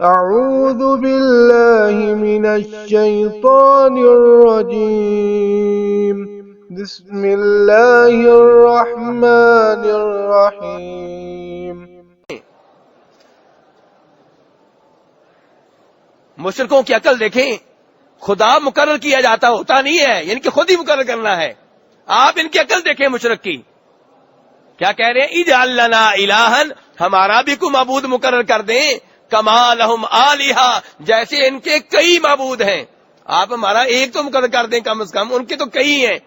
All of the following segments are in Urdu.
اعوذ باللہ من الشیطان الرجیم بسم اللہ الرحمن الرحیم۔ مشرکوں کی عقل دیکھیں، خدا مقرر کیا جاتا ہوتا نہیں ہے، یعنی کہ خود ہی مقرر کرنا ہے۔ آپ ان کی عقل دیکھیں مشرک کی، کیا کہہ رہے ہیں؟ اجعل لنا الہا، ہمارا بھی کوئی معبود مقرر کر دیں، کما لہم آلہہ، جیسے ان کے کئی معبود ہیں۔ آپ ہمارا ایک تو مقرر کر دیں کم از کم، ان کے تو کئی ہیں۔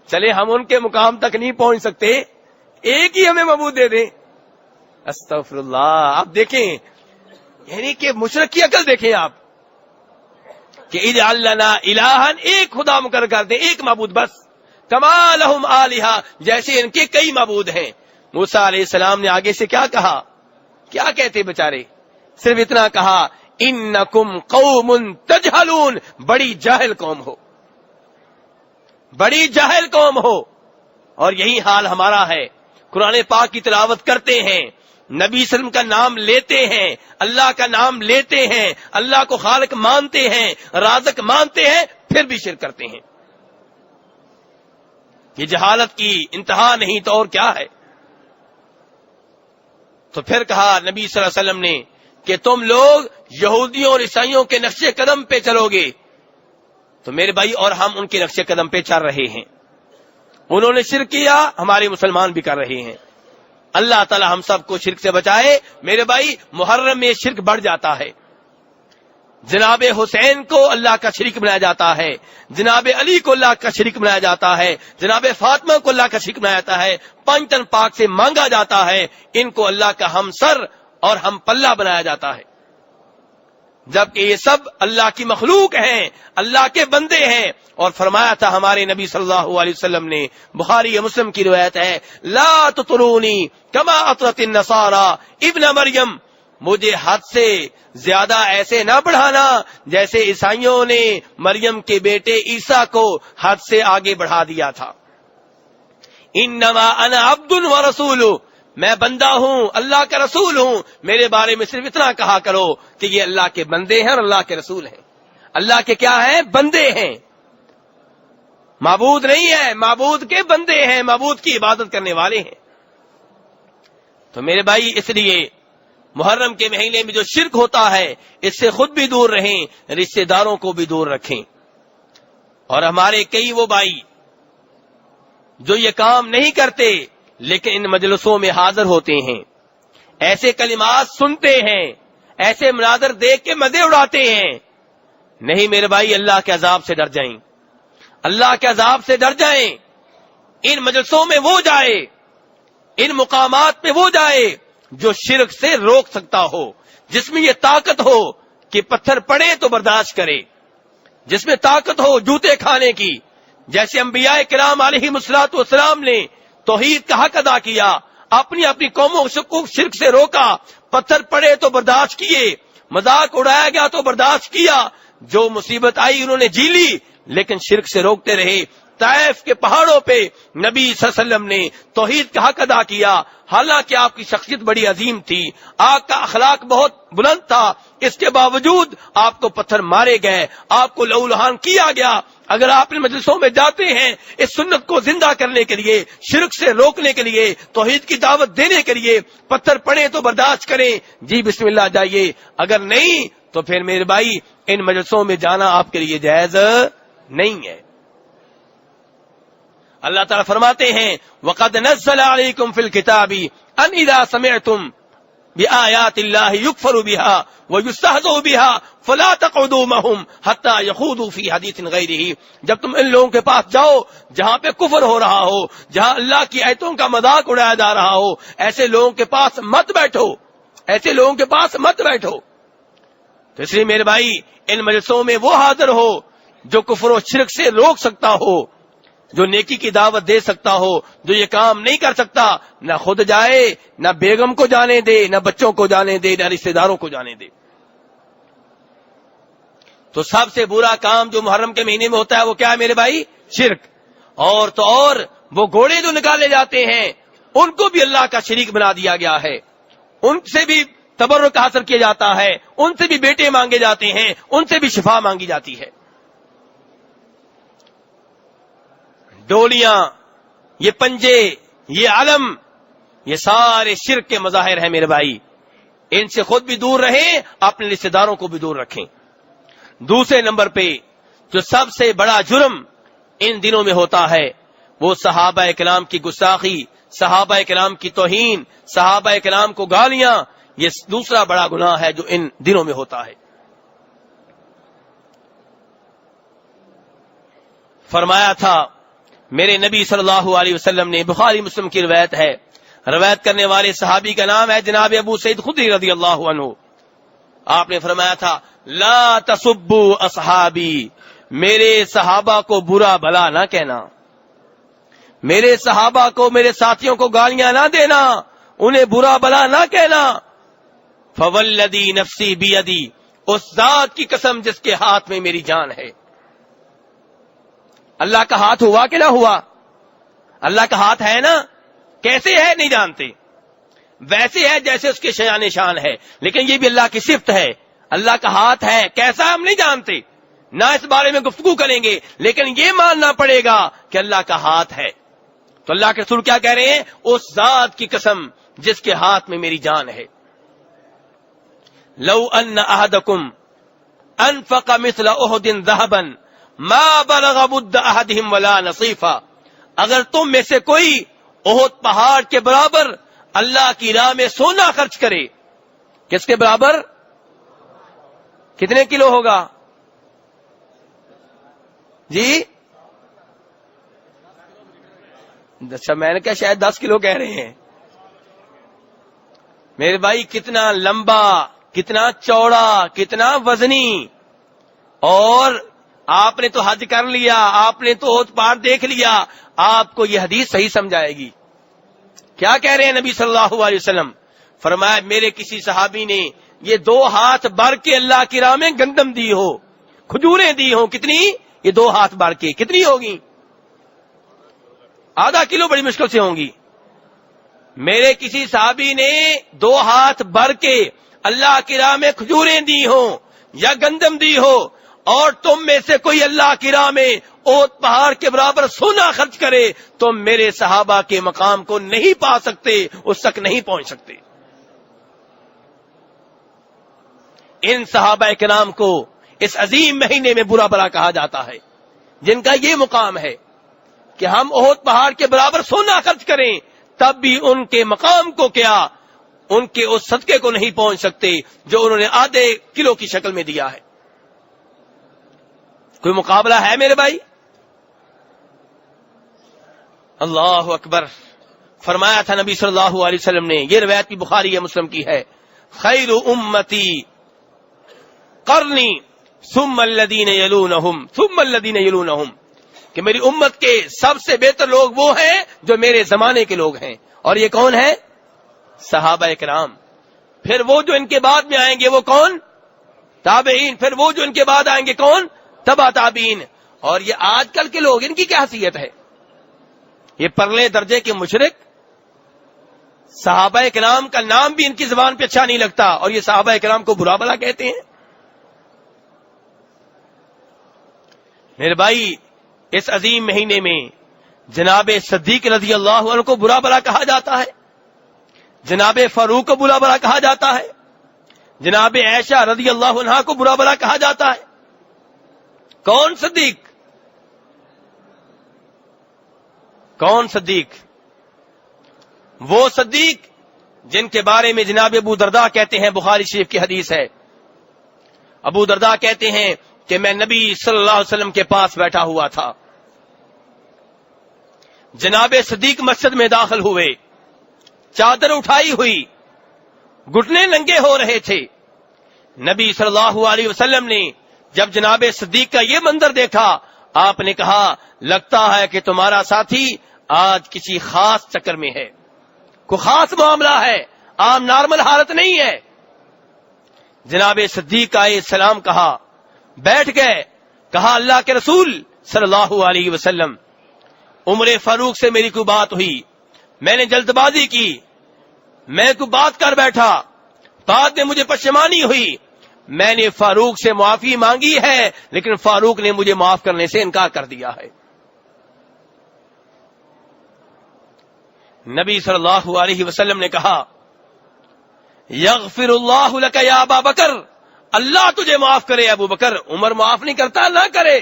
چلے ہم ان کے مقام تک نہیں پہنچ سکتے، ایک ہی ہمیں معبود دے دیں۔ استغفر اللہ۔ آپ دیکھیں، یعنی کہ مشرک کی عقل دیکھیں آپ، کہ اجعل لنا الہا، ایک خدا مقرر کر دیں، ایک معبود بس، کما لہم آلہہ، جیسے ان کے کئی معبود ہیں۔ موسیٰ علیہ السلام نے آگے سے کیا کہا؟ کیا کہتے بیچارے؟ صرف اتنا کہا، انکم قوم تجہلون، بڑی جاہل قوم ہو، بڑی جاہل قوم ہو۔ اور یہی حال ہمارا ہے، قرآن پاک کی تلاوت کرتے ہیں، نبی صلی اللہ علیہ وسلم کا نام لیتے ہیں، اللہ کا نام لیتے ہیں، اللہ کو خالق مانتے ہیں، رازق مانتے ہیں، پھر بھی شرک کرتے ہیں۔ یہ جہالت کی انتہا نہیں تو اور کیا ہے؟ تو پھر کہا نبی صلی اللہ علیہ وسلم نے کہ تم لوگ یہودیوں اور عیسائیوں کے نقش قدم پہ چلو گے، تو میرے بھائی اور ہم ان کے نقش قدم پہ چل رہے ہیں۔ انہوں نے شرک کیا، ہمارے مسلمان بھی کر رہے ہیں۔ اللہ تعالی ہم سب کو شرک سے بچائے۔ میرے بھائی، محرم میں شرک بڑھ جاتا ہے، جناب حسین کو اللہ کا شریک بنایا جاتا ہے، جناب علی کو اللہ کا شریک بنایا جاتا ہے، جناب فاطمہ کو اللہ کا شریک بنایا جاتا ہے، پنج تن پاک سے مانگا جاتا ہے، ان کو اللہ کا ہمسر اور ہم پلہ بنایا جاتا ہے، جبکہ یہ سب اللہ کی مخلوق ہیں، اللہ کے بندے ہیں۔ اور فرمایا تھا ہمارے نبی صلی اللہ علیہ وسلم نے، بخاری مسلم کی روایت ہے، لا تطرونی کما اطرت النصارى ابن مریم، مجھے حد سے زیادہ ایسے نہ بڑھانا جیسے عیسائیوں نے مریم کے بیٹے عیسیٰ کو حد سے آگے بڑھا دیا تھا۔ انما انا عبد ورسول، میں بندہ ہوں، اللہ کا رسول ہوں، میرے بارے میں صرف اتنا کہا کرو کہ یہ اللہ کے بندے ہیں اور اللہ کے رسول ہیں۔ اللہ کے کیا ہیں؟ بندے ہیں، معبود نہیں ہے، معبود کے بندے ہیں، معبود کی عبادت کرنے والے ہیں۔ تو میرے بھائی، اس لیے محرم کے مہینے میں جو شرک ہوتا ہے، اس سے خود بھی دور رہیں، رشتہ داروں کو بھی دور رکھیں۔ اور ہمارے کئی وہ بھائی جو یہ کام نہیں کرتے لیکن ان مجلسوں میں حاضر ہوتے ہیں، ایسے کلمات سنتے ہیں، ایسے مناظر دیکھ کے مزے اڑاتے ہیں۔ نہیں میرے بھائی، اللہ کے عذاب سے ڈر جائیں، اللہ کے عذاب سے ڈر جائیں۔ ان مجلسوں میں وہ جائے، ان مقامات پہ وہ جائے جو شرک سے روک سکتا ہو، جس میں یہ طاقت ہو کہ پتھر پڑے تو برداشت کرے، جس میں طاقت ہو جوتے کھانے کی، جیسے انبیاء کرام علیہ الصلوۃ والسلام نے توحید کا حق ادا کیا، اپنی اپنی قوموں کو شرک سے روکا، پتھر پڑے تو برداشت کیے، مذاق اڑایا گیا تو برداشت کیا، جو مصیبت آئی انہوں نے جی لی، لیکن شرک سے روکتے رہے۔ طائف کے پہاڑوں پہ نبی صلی اللہ علیہ وسلم نے توحید کا حق ادا کیا، حالانکہ آپ کی شخصیت بڑی عظیم تھی، آپ کا اخلاق بہت بلند تھا، اس کے باوجود آپ کو پتھر مارے گئے، آپ کو لہو لہان کیا گیا۔ اگر آپ ان مجلسوں میں جاتے ہیں اس سنت کو زندہ کرنے کے لیے، شرک سے روکنے کے لیے، توحید کی دعوت دینے کے لیے، پتھر پڑے تو برداشت کریں، جی بسم اللہ جائیے، اگر نہیں تو پھر میرے بھائی ان مجلسوں میں جانا آپ کے لیے جائز نہیں ہے۔ اللہ تعالیٰ فرماتے ہیں، وَقَدْ نَزَّلَ عَلَيْكُمْ فِي الْكِتَابِ أَنْ إِذَا سَمِعْتُمْ بِآيَاتِ اللَّهِ يُكْفَرُ بِهَا وَيُسْتَهْزَأُ بِهَا فَلَا تَقْعُدُوا مَعَهُمْ حَتَّى يَخُوضُوا فِي حَدِيثٍ غَيْرِهِ، جب تم ان لوگوں کے پاس جاؤ جہاں پہ کفر ہو رہا ہو، جہاں اللہ کی آیتوں کا مذاق اڑایا جا رہا ہو، ایسے لوگوں کے پاس مت بیٹھو، ایسے لوگوں کے پاس مت بیٹھو۔ تو اس لیے میرے بھائی، ان مجلسوں میں وہ حاضر ہو جو کفر و شرک سے روک سکتا ہو، جو نیکی کی دعوت دے سکتا ہو، جو یہ کام نہیں کر سکتا، نہ خود جائے، نہ بیگم کو جانے دے، نہ بچوں کو جانے دے، نہ رشتہ داروں کو جانے دے۔ تو سب سے برا کام جو محرم کے مہینے میں ہوتا ہے وہ کیا ہے میرے بھائی؟ شرک۔ اور تو اور وہ گھوڑے جو نکالے جاتے ہیں ان کو بھی اللہ کا شریک بنا دیا گیا ہے، ان سے بھی تبرک حاصل کیا جاتا ہے، ان سے بھی بیٹے مانگے جاتے ہیں، ان سے بھی شفا مانگی جاتی ہے۔ ڈولیاں، یہ پنجے، یہ علم، یہ سارے شرک کے مظاہر ہیں میرے بھائی، ان سے خود بھی دور رہیں، اپنے رشتہ داروں کو بھی دور رکھیں۔ دوسرے نمبر پہ جو سب سے بڑا جرم ان دنوں میں ہوتا ہے وہ صحابہ کرام کی گستاخی، صحابہ کرام کی توہین، صحابہ کرام کو گالیاں، یہ دوسرا بڑا گناہ ہے جو ان دنوں میں ہوتا ہے۔ فرمایا تھا میرے نبی صلی اللہ علیہ وسلم نے، بخاری مسلم کی روایت ہے، روایت کرنے والے صحابی کا نام ہے جناب ابو سعید خدری رضی اللہ عنہ۔ آپ نے فرمایا تھا لا تسبوا اصحابی، میرے صحابہ کو برا بھلا نہ کہنا، میرے صحابہ کو، میرے ساتھیوں کو گالیاں نہ دینا، انہیں برا بھلا نہ کہنا۔ فوالذی نفسی بیدی، اس ذات کی قسم جس کے ہاتھ میں میری جان ہے۔ اللہ کا ہاتھ ہوا کہ نہ ہوا؟ اللہ کا ہاتھ ہے نا؟ کیسے ہے نہیں جانتے، ویسے ہے جیسے اس کے شان شان ہے، لیکن یہ بھی اللہ کی صفت ہے۔ اللہ کا ہاتھ ہے، کیسا ہم نہیں جانتے، نہ اس بارے میں گفتگو کریں گے، لیکن یہ ماننا پڑے گا کہ اللہ کا ہاتھ ہے۔ تو اللہ کے رسول کیا کہہ رہے ہیں؟ اس ذات کی قسم جس کے ہاتھ میں میری جان ہے۔ لو ان احدکم انفق مثل احد ذهبا ما بلغ مد احدهم ولا نصیفا، اگر تم میں سے کوئی احد پہاڑ کے برابر اللہ کی راہ میں سونا خرچ کرے، کس کے برابر؟ کتنے کلو ہوگا جی؟ اچھا، میں نے کہا شاید 10 کلو کہہ رہے ہیں۔ میرے بھائی کتنا لمبا، کتنا چوڑا، کتنا وزنی، اور آپ نے تو حج کر لیا، آپ نے تو احد پہاڑ دیکھ لیا، آپ کو یہ حدیث صحیح سمجھائے گی۔ کیا کہہ رہے ہیں نبی صلی اللہ علیہ وسلم؟ فرمایا میرے کسی صحابی نے یہ 2 ہاتھ بھر کے اللہ کی راہ میں گندم دی ہو، کھجوریں دی ہوں، کتنی؟ یہ 2 ہاتھ بھر کے کتنی ہوگی؟ آدھا کلو بڑی مشکل سے ہوں گی۔ میرے کسی صحابی نے 2 ہاتھ بھر کے اللہ کی راہ میں کھجوریں دی ہوں یا گندم دی ہو، اور تم میں سے کوئی اللہ کی راہ میں احد پہاڑ کے برابر سونا خرچ کرے، تم میرے صحابہ کے مقام کو نہیں پا سکتے، اس تک نہیں پہنچ سکتے۔ ان صحابہ کرام کو اس عظیم مہینے میں برا بھلا کہا جاتا ہے، جن کا یہ مقام ہے کہ ہم احد پہاڑ کے برابر سونا خرچ کریں، تب بھی ان کے مقام کو کیا، ان کے اس صدقے کو نہیں پہنچ سکتے جو انہوں نے آدھے کلو کی شکل میں دیا ہے۔ کوئی مقابلہ ہے میرے بھائی؟ اللہ اکبر۔ فرمایا تھا نبی صلی اللہ علیہ وسلم نے، یہ روایت بھی بخاری یا مسلم کی ہے، خیر امتی قرنی ثم الذین یلونہم ثم الذین یلونہم، کہ میری امت کے سب سے بہتر لوگ وہ ہیں جو میرے زمانے کے لوگ ہیں، اور یہ کون ہیں؟ صحابہ کرام۔ پھر وہ جو ان کے بعد میں آئیں گے وہ کون؟ تابعین۔ پھر وہ جو ان کے بعد آئیں گے کون؟ تبع تابعین۔ اور یہ آج کل کے لوگ، ان کی کیا حیثیت ہے؟ یہ پرلے درجے کے مشرک، صحابہ کرام کا نام بھی ان کی زبان پہ اچھا نہیں لگتا، اور یہ صحابہ کرام کو برا بھلا کہتے ہیں۔ میرے بھائی اس عظیم مہینے میں جناب صدیق رضی اللہ عنہ کو برا بھلا کہا جاتا ہے، جناب فاروق کو برا بھلا کہا جاتا ہے، جناب عائشہ رضی اللہ عنہا کو برا بھلا کہا جاتا ہے۔ کون صدیق؟ کون صدیق؟ وہ صدیق جن کے بارے میں جناب ابو درداء کہتے ہیں، بخاری شریف کی حدیث ہے، ابو درداء کہتے ہیں کہ میں نبی صلی اللہ علیہ وسلم کے پاس بیٹھا ہوا تھا، جناب صدیق مسجد میں داخل ہوئے، چادر اٹھائی ہوئی، گھٹنے ننگے ہو رہے تھے۔ نبی صلی اللہ علیہ وسلم نے جب جناب صدیق کا یہ منظر دیکھا، آپ نے کہا لگتا ہے کہ تمہارا ساتھی آج کسی خاص چکر میں ہے، کوئی خاص معاملہ ہے، عام نارمل حالت نہیں ہے۔ جناب صدیق علیہ السلام کہا، بیٹھ گئے، کہا اللہ کے رسول صلی اللہ علیہ وسلم، عمر فاروق سے میری کوئی بات ہوئی، میں نے جلد بازی کی، میں کوئی بات کر بیٹھا، بعد میں مجھے پشیمانی ہوئی، میں نے فاروق سے معافی مانگی ہے، لیکن فاروق نے مجھے معاف کرنے سے انکار کر دیا ہے۔ نبی صلی اللہ علیہ وسلم نے کہا، یغفر اللہ لک یا ابا بکر، اللہ تجھے معاف کرے ابو بکر، عمر معاف نہیں کرتا، نہ کرے۔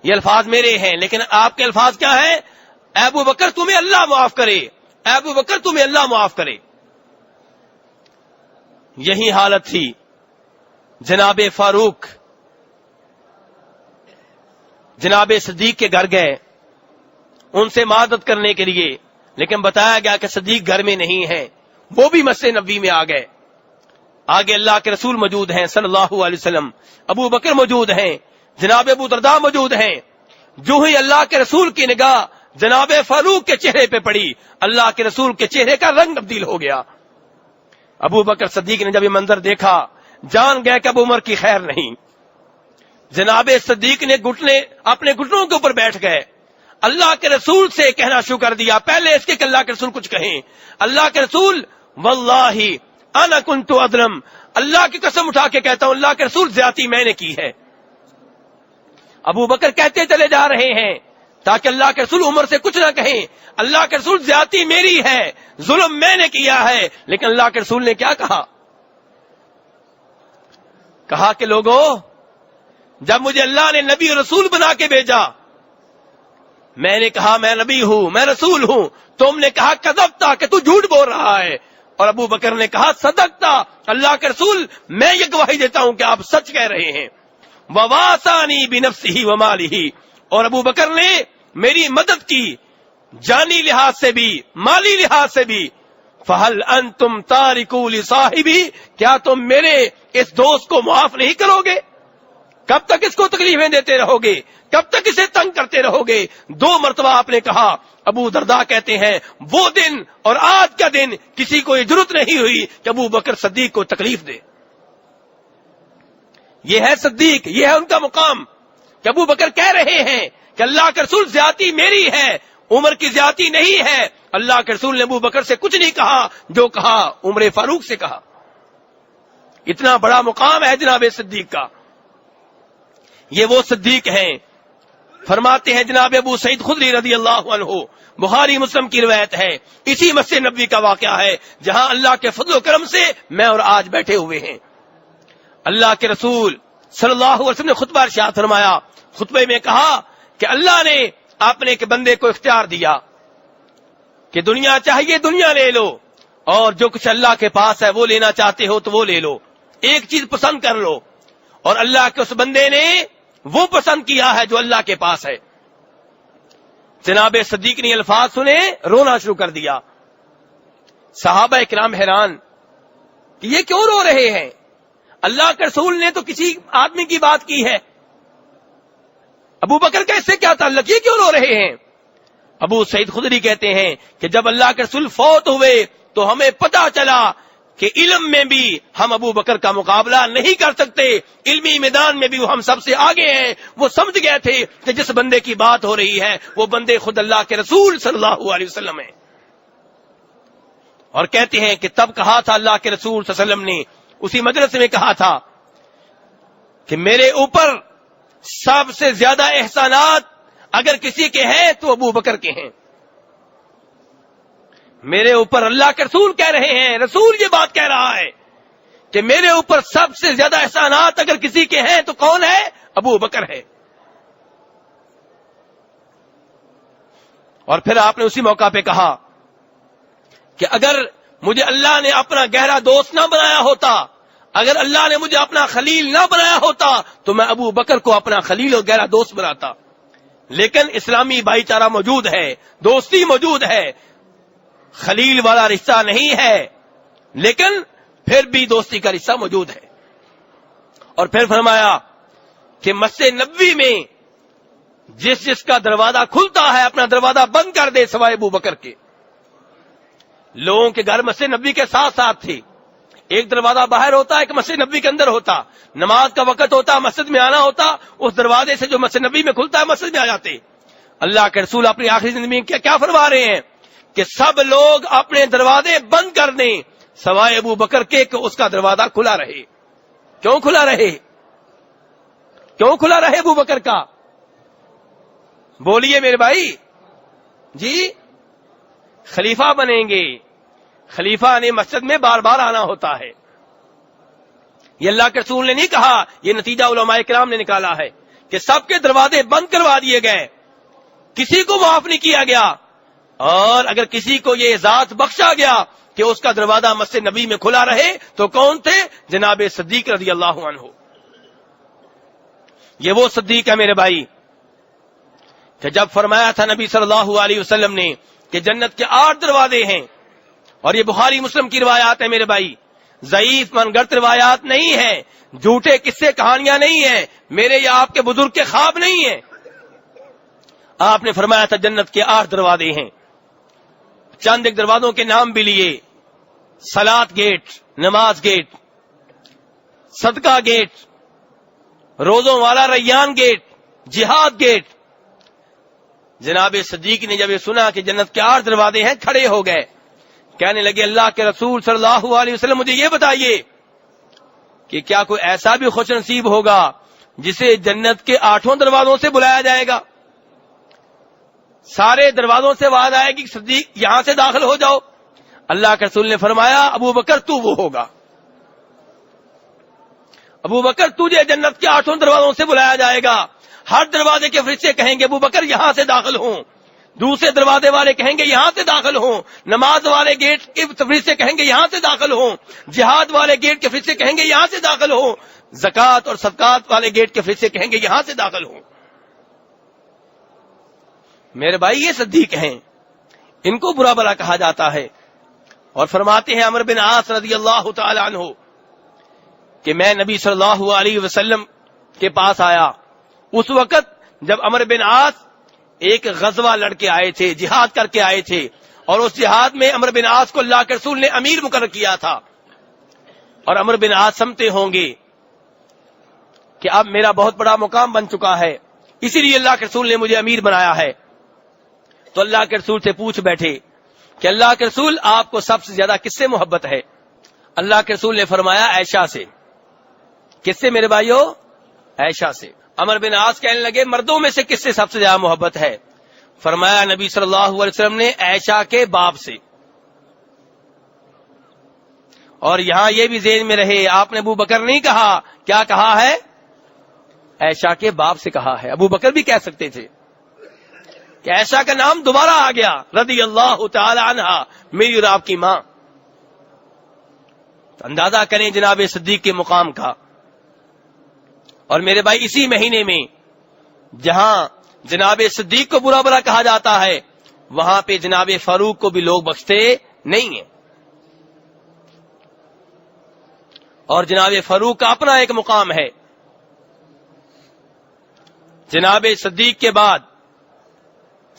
یہ الفاظ میرے ہیں، لیکن آپ کے الفاظ کیا ہیں؟ اے ابو بکر تمہیں اللہ معاف کرے، اے ابو بکر تمہیں اللہ معاف کرے۔ یہی حالت تھی جناب فاروق جناب صدیق کے گھر گئے ان سے معذرت کرنے کے لیے، لیکن بتایا گیا کہ صدیق گھر میں نہیں ہے، وہ بھی مسجد نبوی میں آ گئے۔ آگے اللہ کے رسول موجود ہیں صلی اللہ علیہ وسلم، ابو بکر موجود ہیں، جناب ابو درداء موجود ہیں۔ جو ہی اللہ کے رسول کی نگاہ جناب فاروق کے چہرے پہ پڑی، اللہ کے رسول کے چہرے کا رنگ تبدیل ہو گیا۔ ابو بکر صدیق نے جب یہ منظر دیکھا، جان گئے کہ اب عمر کی خیر نہیں۔ جناب صدیق نے اپنے گھٹنوں کے اوپر بیٹھ گئے، اللہ کے رسول سے کہنا شروع کر دیا، پہلے اس کے کہ اللہ کے رسول کچھ کہیں۔ اللہ کے رسول، واللہ انا کنت اظلم، اللہ کی قسم اٹھا کے کہتا ہوں اللہ کے رسول زیادتی میں نے کی ہے۔ ابو بکر کہتے چلے جا رہے ہیں تاکہ اللہ کے رسول عمر سے کچھ نہ کہیں، اللہ کے رسول زیادتی میری ہے، ظلم میں نے کیا ہے۔ لیکن اللہ کے رسول نے کیا کہا کہ لوگوں، جب مجھے اللہ نے نبی اور رسول بنا کے بھیجا، میں نے کہا میں نبی ہوں، میں رسول ہوں، تم نے کہا کذبتا، کہ تو جھوٹ بول رہا ہے، اور ابو بکر نے کہا صدقتا، اللہ کے رسول میں یہ گواہی دیتا ہوں کہ آپ سچ کہہ رہے ہیں۔ وواسانی بنفسہ ومالہ، اور ابو بکر نے میری مدد کی جانی لحاظ سے بھی، مالی لحاظ سے بھی۔ فہل انتم تارکو لصاحبی، کیا تم میرے اس دوست کو معاف نہیں کرو گے؟ کب تک اس کو تکلیفیں دیتے رہو گے؟ کب تک اسے تنگ کرتے رہو گے؟ 2 مرتبہ آپ نے کہا۔ ابو درداء کہتے ہیں وہ دن اور آج کا دن کسی کو یہ ضرورت نہیں ہوئی کہ ابو بکر صدیق کو تکلیف دے۔ یہ ہے صدیق، یہ ہے ان کا مقام کہ ابو بکر کہہ رہے ہیں کہ اللہ کے رسول زیادتی میری ہے، عمر کی زیادتی نہیں ہے۔ اللہ کے رسول نے ابو بکر سے کچھ نہیں کہا، جو کہا عمر فاروق سے کہا۔ اتنا بڑا مقام ہے جناب صدیق کا۔ یہ وہ صدیق ہیں، فرماتے ہیں جناب ابو سعید خدری رضی اللہ عنہ، بخاری مسلم کی روایت ہے، اسی مسجد نبوی کا واقعہ ہے جہاں اللہ کے فضل و کرم سے میں اور آج بیٹھے ہوئے ہیں۔ اللہ کے رسول صلی اللہ علیہ وسلم نے خطبہ ارشاد فرمایا، خطبے میں کہا کہ اللہ نے اپنے کے بندے کو اختیار دیا کہ دنیا چاہیے دنیا لے لو، اور جو کچھ اللہ کے پاس ہے وہ لینا چاہتے ہو تو وہ لے لو، ایک چیز پسند کر لو۔ اور اللہ کے اس بندے نے وہ پسند کیا ہے جو اللہ کے پاس ہے۔ جناب صدیق نے الفاظ سنے، رونا شروع کر دیا۔ صحابہ کرام حیران کہ یہ کیوں رو رہے ہیں؟ اللہ کے رسول نے تو کسی آدمی کی بات کی ہے، ابو بکر کا اس سے کیا تعلق، یہ کیوں رو رہے ہیں؟ ابو سعید خدری کہتے ہیں کہ جب اللہ کے رسول فوت ہوئے تو ہمیں پتا چلا کہ علم میں بھی ہم ابو بکر کا مقابلہ نہیں کر سکتے، علمی میدان میں بھی وہ ہم سب سے آگے ہیں۔ وہ سمجھ گئے تھے کہ جس بندے کی بات ہو رہی ہے وہ بندے خود اللہ کے رسول صلی اللہ علیہ وسلم ہیں۔ اور کہتے ہیں کہ تب کہا تھا اللہ کے رسول صلی اللہ علیہ وسلم نے، اسی مجلس میں کہا تھا کہ میرے اوپر سب سے زیادہ احسانات اگر کسی کے ہیں تو ابو بکر کے ہیں۔ میرے اوپر اللہ کے رسول کہہ رہے ہیں، رسول یہ بات کہہ رہا ہے کہ میرے اوپر سب سے زیادہ احسانات اگر کسی کے ہیں تو کون ہے؟ ابو بکر ہے۔ اور پھر آپ نے اسی موقع پہ کہا کہ اگر مجھے اللہ نے اپنا گہرا دوست نہ بنایا ہوتا، اگر اللہ نے مجھے اپنا خلیل نہ بنایا ہوتا تو میں ابو بکر کو اپنا خلیل اور گہرا دوست بناتا۔ لیکن اسلامی بھائی چارہ موجود ہے، دوستی موجود ہے، خلیل والا رشتہ نہیں ہے، لیکن پھر بھی دوستی کا رشتہ موجود ہے۔ اور پھر فرمایا کہ مسجد نبوی میں جس کا دروازہ کھلتا ہے اپنا دروازہ بند کر دے سوائے ابو بکر کے۔ لوگوں کے گھر مسجد نبوی کے ساتھ ساتھ تھی، ایک دروازہ باہر ہوتا، ایک مسجد نبوی کے اندر ہوتا، نماز کا وقت ہوتا، مسجد میں آنا ہوتا، اس دروازے سے جو مسجد نبوی میں کھلتا ہے مسجد میں آ جاتے۔ اللہ کے رسول اپنی آخری زندگی میں کیا فرما رہے ہیں کہ سب لوگ اپنے دروازے بند کر دیں سوائے ابو بکر کے کہ اس کا دروازہ کھلا رہے. کیوں کھلا رہے؟ کیوں کھلا رہے ابو بکر کا؟ بولیے میرے بھائی. جی خلیفہ بنیں گے، خلیفہ نے مسجد میں بار بار آنا ہوتا ہے. یہ اللہ کے رسول نے نہیں کہا، یہ نتیجہ علماء کرام نے نکالا ہے کہ سب کے دروازے بند کروا دیے گئے، کسی کو معاف نہیں کیا گیا. اور اگر کسی کو یہ اعزاز بخشا گیا کہ اس کا دروازہ مسجد نبی میں کھلا رہے تو کون تھے؟ جناب صدیق رضی اللہ عنہ. یہ وہ صدیق ہے میرے بھائی کہ جب فرمایا تھا نبی صلی اللہ علیہ وسلم نے کہ جنت کے 8 دروازے ہیں، اور یہ بخاری مسلم کی روایات ہے میرے بھائی، ضعیف من گڑت روایات نہیں ہیں، جھوٹے قصے کہانیاں نہیں ہیں، میرے یا آپ کے بزرگ کے خواب نہیں ہیں. آپ نے فرمایا تھا جنت کے 8 دروازے ہیں. چند ایک دروازوں کے نام بھی لیے: صلاۃ گیٹ، نماز گیٹ، صدقہ گیٹ، روزوں والا ریان گیٹ، جہاد گیٹ. جناب صدیق نے جب یہ سنا کہ جنت کے 8 دروازے ہیں، کھڑے ہو گئے، کہنے لگے اللہ کے رسول صلی اللہ علیہ وسلم مجھے یہ بتائیے کہ کیا کوئی ایسا بھی خوش نصیب ہوگا جسے جنت کے 8 دروازوں سے بلایا جائے گا؟ سارے دروازوں سے آواز آئے گی صدیق یہاں سے داخل ہو جاؤ. اللہ کے رسول نے فرمایا ابو بکر تو وہ ہوگا، ابو بکر تجھے جنت کے 8 دروازوں سے بلایا جائے گا. ہر دروازے کے فرشتے کہیں گے ابو بکر یہاں سے داخل ہوں، دوسرے دروازے والے کہیں گے یہاں سے داخل ہوں، نماز والے گیٹ کے فرشتے کہیں گے یہاں سے داخل ہوں، جہاد والے گیٹ کے فرشتے کہیں گے یہاں سے داخل ہوں، زکوٰۃ اور صدقات والے گیٹ کے فرشتے کہیں گے یہاں سے داخل ہوں. میرے بھائی یہ صدیق ہیں، ان کو برا بلا کہا جاتا ہے. اور فرماتے ہیں عمرو بن عاص رضی اللہ تعالی عنہ کہ میں نبی صلی اللہ علیہ وسلم کے پاس آیا اس وقت جب عمرو بن عاص ایک غزوہ لڑ کے آئے تھے، جہاد کر کے آئے تھے، اور اس جہاد میں عمرو بن عاص کو اللہ کے رسول نے امیر مقرر کیا تھا. اور عمرو بن عاص سمجھتے ہوں گے کہ اب میرا بہت بڑا مقام بن چکا ہے، اسی لیے اللہ کے رسول نے مجھے امیر بنایا ہے. تو اللہ کے رسول سے پوچھ بیٹھے کہ اللہ کے رسول آپ کو سب سے زیادہ کس سے محبت ہے؟ اللہ کے رسول نے فرمایا عائشہ سے. کس سے میرے بھائیو؟ عائشہ سے. عمرو بن عاص کہنے لگے مردوں میں سے کس سے سب سے زیادہ محبت ہے؟ فرمایا نبی صلی اللہ علیہ وسلم نے عائشہ کے باپ سے. اور یہاں یہ بھی ذہن میں رہے آپ نے ابو بکر نہیں کہا، کیا کہا ہے؟ عائشہ کے باپ سے کہا ہے. ابو بکر بھی کہہ سکتے تھے کہ عائشہ کا نام دوبارہ آ گیا رضی اللہ تعالی عنہا، میری اور آپ کی ماں. اندازہ کریں جناب صدیق کے مقام کا. اور میرے بھائی اسی مہینے میں جہاں جناب صدیق کو برا بلا کہا جاتا ہے وہاں پہ جناب فاروق کو بھی لوگ بخشتے نہیں ہیں. اور جناب فاروق کا اپنا ایک مقام ہے. جناب صدیق کے بعد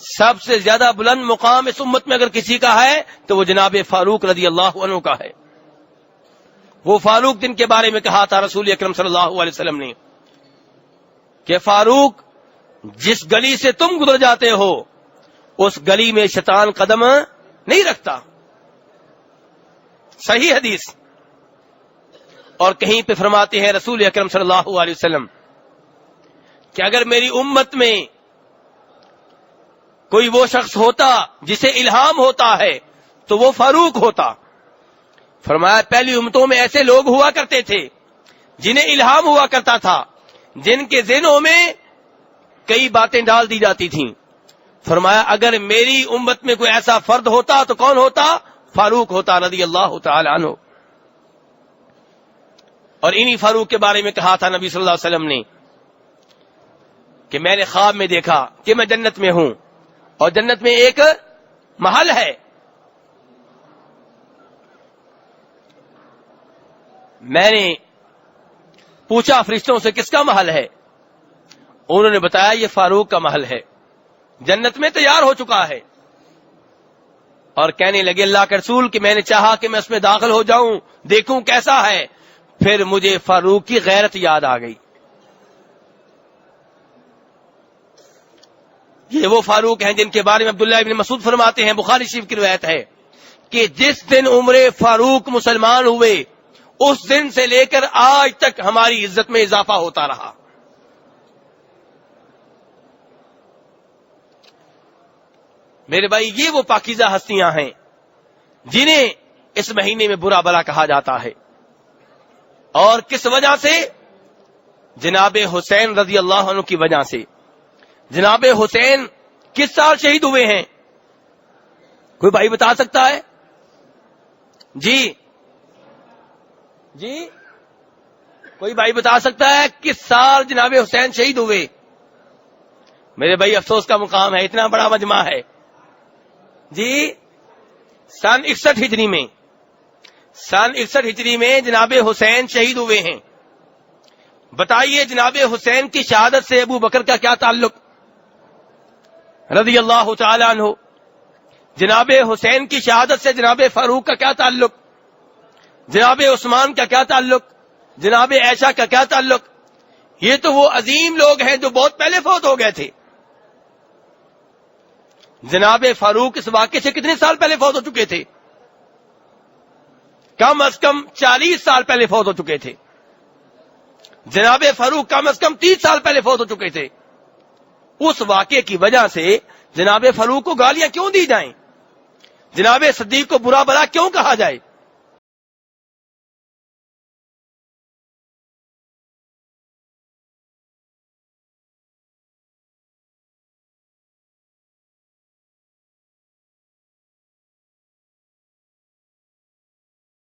سب سے زیادہ بلند مقام اس امت میں اگر کسی کا ہے تو وہ جناب فاروق رضی اللہ عنہ کا ہے. وہ فاروق جن کے بارے میں کہا تھا رسول اکرم صلی اللہ علیہ وسلم نے کہ فاروق جس گلی سے تم گزر جاتے ہو اس گلی میں شیطان قدم نہیں رکھتا. صحیح حدیث. اور کہیں پہ فرماتے ہیں رسول اکرم صلی اللہ علیہ وسلم کہ اگر میری امت میں کوئی وہ شخص ہوتا جسے الہام ہوتا ہے تو وہ فاروق ہوتا. فرمایا پہلی امتوں میں ایسے لوگ ہوا کرتے تھے جنہیں الہام ہوا کرتا تھا، جن کے ذہنوں میں کئی باتیں ڈال دی جاتی تھیں. فرمایا اگر میری امت میں کوئی ایسا فرد ہوتا تو کون ہوتا؟ فاروق ہوتا رضی اللہ تعالی عنہ. اور انہی فاروق کے بارے میں کہا تھا نبی صلی اللہ علیہ وسلم نے کہ میں نے خواب میں دیکھا کہ میں جنت میں ہوں اور جنت میں ایک محل ہے. میں نے پوچھا فرشتوں سے کس کا محل ہے؟ انہوں نے بتایا یہ فاروق کا محل ہے، جنت میں تیار ہو چکا ہے. اور کہنے لگے اللہ کے رسول کہ میں نے چاہا کہ میں اس میں داخل ہو جاؤں دیکھوں کیسا ہے، پھر مجھے فاروق کی غیرت یاد آ گئی. یہ وہ فاروق ہیں جن کے بارے میں عبداللہ ابن مسعود فرماتے ہیں، بخاری شریف کی روایت ہے کہ جس دن عمر فاروق مسلمان ہوئے اس دن سے لے کر آج تک ہماری عزت میں اضافہ ہوتا رہا. میرے بھائی یہ وہ پاکیزہ ہستیاں ہیں جنہیں اس مہینے میں برا بلا کہا جاتا ہے. اور کس وجہ سے؟ جناب حسین رضی اللہ عنہ کی وجہ سے. جناب حسین کس سال شہید ہوئے ہیں؟ کوئی بھائی بتا سکتا ہے؟ جی کوئی بھائی بتا سکتا ہے کس سال جناب حسین شہید ہوئے؟ میرے بھائی افسوس کا مقام ہے، اتنا بڑا مجمع ہے. جی سن 61 ہجری میں. سن 61 ہجری میں جناب حسین شہید ہوئے ہیں. بتائیے جناب حسین کی شہادت سے ابو بکر کا کیا تعلق رضی اللہ تعالی عنہ؟ جناب حسین کی شہادت سے جناب فاروق کا کیا تعلق؟ جناب عثمان کا کیا تعلق؟ جناب عائشہ کا کیا تعلق؟ یہ تو وہ عظیم لوگ ہیں جو بہت پہلے فوت ہو گئے تھے. جناب فاروق اس واقعے سے کتنے سال پہلے فوت ہو چکے تھے؟ کم از کم 40 سال پہلے فوت ہو چکے تھے. جناب فاروق کم از کم 30 سال پہلے فوت ہو چکے تھے. اس واقعے کی وجہ سے جناب فاروق کو گالیاں کیوں دی جائیں؟ جناب صدیق کو برا بلا کیوں کہا جائے؟